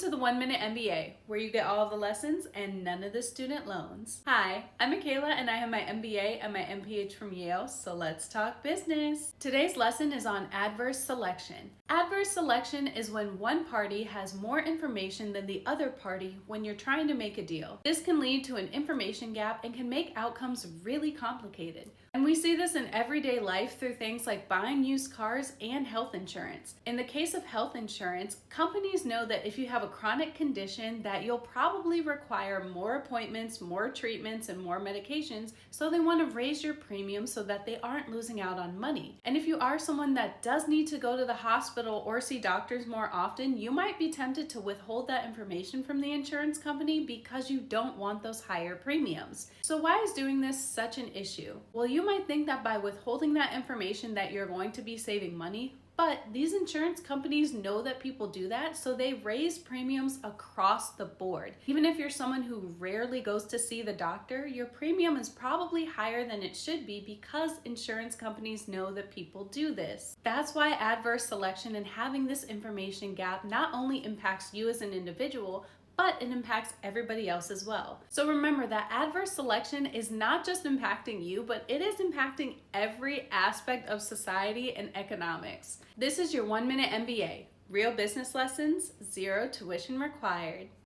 to the 1 Minute MBA, where you get all of the lessons and none of the student loans. Hi, I'm Michaela and I have my MBA and my MPH from Yale, so let's talk business. Today's lesson is on adverse selection. Adverse selection is when one party has more information than the other party when you're trying to make a deal. This can lead to an information gap and can make outcomes really complicated. And we see this in everyday life through things like buying used cars and health insurance. In the case of health insurance, companies know that if you have a chronic condition that you'll probably require more appointments, more treatments, and more medications, so they want to raise your premium so that they aren't losing out on money. And if you are someone that does need to go to the hospital or see doctors more often, you might be tempted to withhold that information from the insurance company because you don't want those higher premiums. So why is doing this such an issue? Well, you might think that by withholding that information that you're going to be saving money, but these insurance companies know that people do that, so they raise premiums across the board. Even if you're someone who rarely goes to see the doctor, your premium is probably higher than it should be because insurance companies know that people do this. That's why adverse selection and having this information gap not only impacts you as an individual, but it impacts everybody else as well. So remember that adverse selection is not just impacting you, but it is impacting every aspect of society and economics. This is your 1 Minute MBA. Real business lessons, zero tuition required.